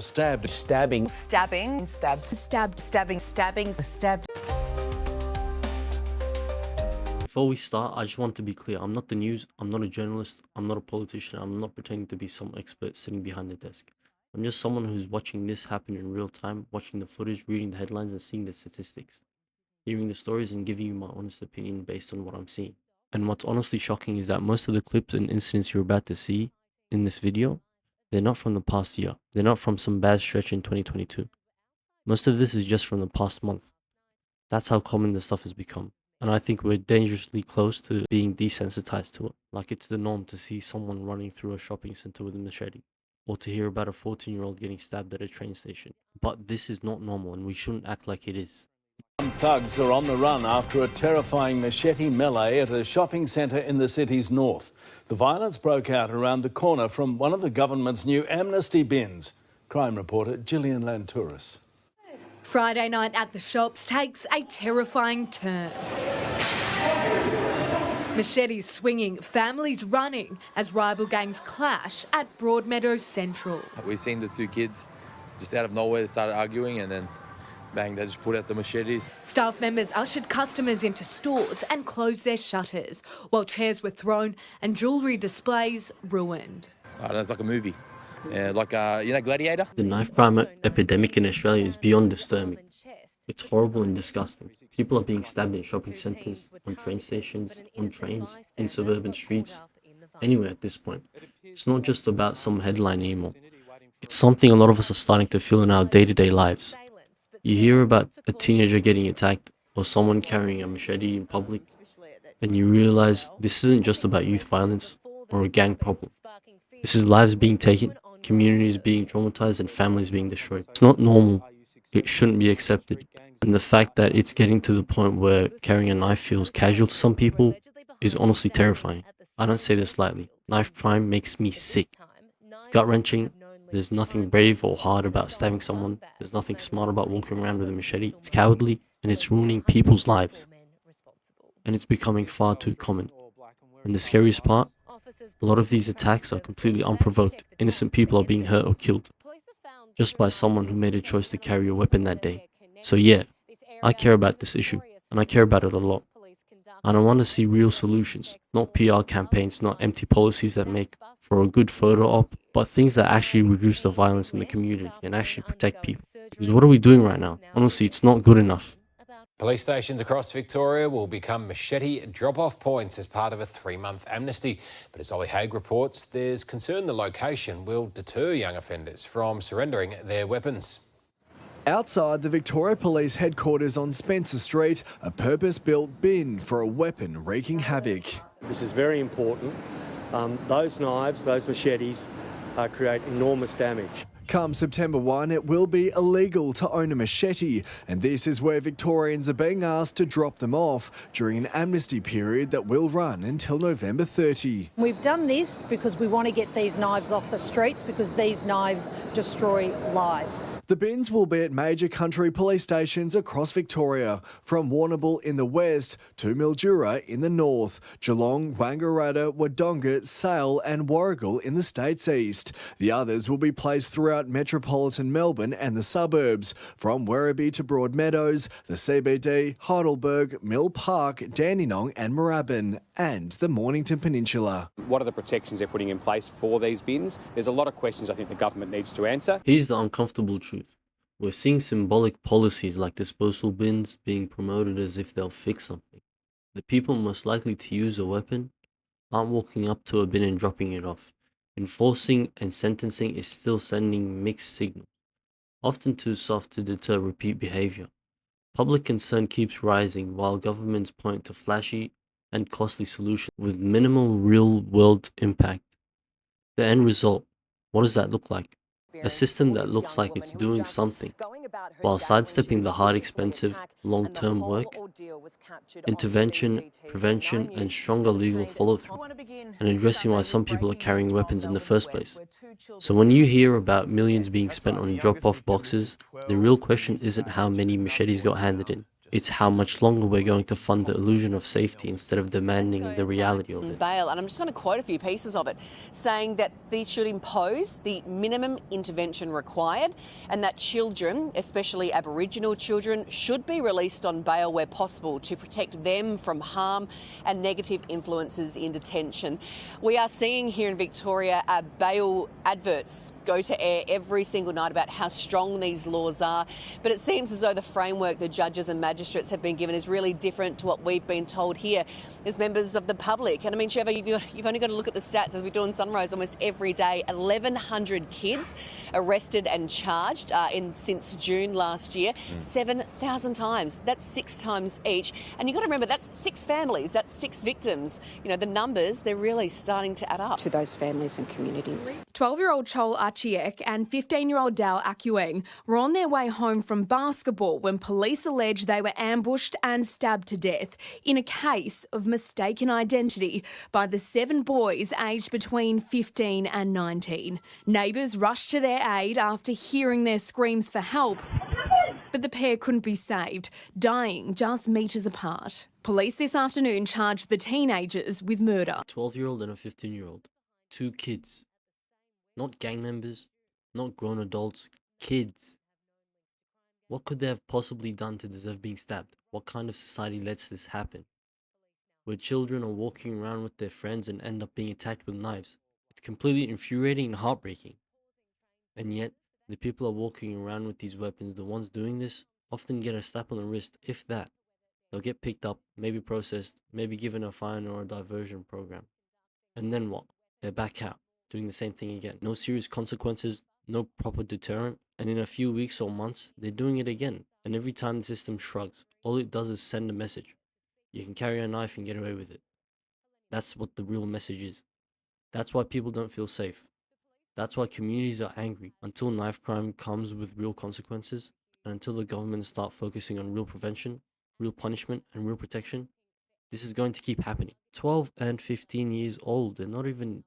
Stabbed. Stabbing. Stabbing. Stabbed. Stabbed. Stabbing. Stabbing. Stabbed. Before we start, I just want to be clear. I'm not the news, I'm not a journalist, I'm not a politician, I'm not pretending to be some expert sitting behind a desk. I'm just someone who's watching this happen in real time, watching the footage, reading the headlines and seeing the statistics, hearing the stories and giving you my honest opinion based on what I'm seeing. And what's honestly shocking is that most of the clips and incidents you're about to see in this video, they're not from the past year. They're not from some bad stretch in 2022. Most of this is just from the past month. That's how common this stuff has become. And I think we're dangerously close to being desensitized to it. Like it's the norm to see someone running through a shopping center with a machete, or to hear about a 14-year-old getting stabbed at a train station. But this is not normal and we shouldn't act like it is. Thugs are on the run after a terrifying machete melee at a shopping centre in the city's north. The violence broke out around the corner from one of the government's new Amnesty bins. Crime reporter Gillian Lantouris. Friday night at the shops takes a terrifying turn. Machetes swinging, families running as rival gangs clash at Broadmeadows Central. We've seen the two kids just out of nowhere, they started arguing and then bang, they just pulled out the machetes. Staff members ushered customers into stores and closed their shutters, while chairs were thrown and jewellery displays ruined. It's like a movie. Like, Gladiator? The knife crime epidemic in Australia is beyond disturbing. It's horrible and disgusting. People are being stabbed in shopping centres, on train stations, on trains, in suburban streets, anywhere at this point. It's not just about some headline anymore. It's something a lot of us are starting to feel in our day-to-day lives. You hear about a teenager getting attacked or someone carrying a machete in public, and you realise this isn't just about youth violence or a gang problem. This is lives being taken, communities being traumatized and families being destroyed. It's not normal. It shouldn't be accepted. And the fact that it's getting to the point where carrying a knife feels casual to some people is honestly terrifying. I don't say this lightly. Knife crime makes me sick. It's gut-wrenching. There's nothing brave or hard about stabbing someone. There's nothing smart about walking around with a machete. It's cowardly and it's ruining people's lives. And it's becoming far too common. And the scariest part, a lot of these attacks are completely unprovoked. Innocent people are being hurt or killed just by someone who made a choice to carry a weapon that day. So yeah, I care about this issue, and I care about it a lot. And I want to see real solutions, not PR campaigns, not empty policies that make for a good photo op, but things that actually reduce the violence in the community and actually protect people. Because what are we doing right now? Honestly, it's not good enough. Police stations across Victoria will become machete drop-off points as part of a 3-month amnesty. But as Ollie Haig reports, there's concern the location will deter young offenders from surrendering their weapons. Outside the Victoria Police headquarters on Spencer Street, a purpose-built bin for a weapon wreaking havoc. This is very important. Those knives, those machetes, create enormous damage. Come September 1, it will be illegal to own a machete, and this is where Victorians are being asked to drop them off during an amnesty period that will run until November 30. We've done this because we want to get these knives off the streets because these knives destroy lives. The bins will be at major country police stations across Victoria, from Warrnambool in the west to Mildura in the north, Geelong, Wangaratta, Wodonga, Sale and Warragul in the state's east. The others will be placed throughout metropolitan Melbourne and the suburbs, from Werribee to Broadmeadows, the CBD, Heidelberg, Mill Park, Dandenong and Moorabbin, and the Mornington Peninsula. What are the protections they're putting in place for these bins? There's a lot of questions I think the government needs to answer. Here's the uncomfortable truth. We're seeing symbolic policies like disposal bins being promoted as if they'll fix something. The people most likely to use a weapon aren't walking up to a bin and dropping it off. Enforcing and sentencing is still sending mixed signals, often too soft to deter repeat behavior. Public concern keeps rising while governments point to flashy and costly solutions with minimal real-world impact. The end result, what does that look like? A system that looks like it's doing something, while sidestepping the hard, expensive, long-term work, intervention, prevention, and stronger legal follow-through, and addressing why some people are carrying weapons in the first place. So when you hear about millions being spent on drop-off boxes, the real question isn't how many machetes got handed in. It's how much longer we're going to fund the illusion of safety instead of demanding the reality of it. Bail, and I'm just going to quote a few pieces of it, saying that these should impose the minimum intervention required and that children, especially Aboriginal children, should be released on bail where possible to protect them from harm and negative influences in detention. We are seeing here in Victoria bail adverts go to air every single night about how strong these laws are, but it seems as though the framework the judges and magistrates have been given is really different to what we've been told here as members of the public. And I mean, Trevor, you've only got to look at the stats as we do in Sunrise almost every day. 1,100 kids arrested and charged since June last year. 7,000 times. That's 6 times each. And you've got to remember, that's 6 families, that's 6 victims. You know, the numbers, they're really starting to add up. To those families and communities. 12-year-old Chol Achiek and 15-year-old Dal Akueng were on their way home from basketball when police allege they were ambushed and stabbed to death in a case of mistaken identity by the 7 boys aged between 15 and 19. Neighbours rushed to their aid after hearing their screams for help, but the pair couldn't be saved, dying just metres apart. Police this afternoon charged the teenagers with murder. 12-year-old and a 15-year-old. 2 kids. Not gang members, not grown adults, kids. What could they have possibly done to deserve being stabbed? What kind of society lets this happen? Where children are walking around with their friends and end up being attacked with knives. It's completely infuriating and heartbreaking. And yet, the people are walking around with these weapons, the ones doing this, often get a slap on the wrist, if that. They'll get picked up, maybe processed, maybe given a fine or a diversion program. And then what? They're back out, doing the same thing again. No serious consequences, no proper deterrent, and in a few weeks or months, they're doing it again. And every time the system shrugs, all it does is send a message. You can carry a knife and get away with it. That's what the real message is. That's why people don't feel safe. That's why communities are angry. Until knife crime comes with real consequences, and until the government start focusing on real prevention, real punishment, and real protection, this is going to keep happening. 12 and 15 years old, they're not even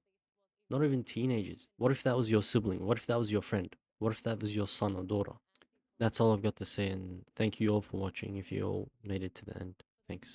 teenagers. What if that was your sibling? What if that was your friend? What if that was your son or daughter? That's all I've got to say, and thank you all for watching if you all made it to the end. Thanks.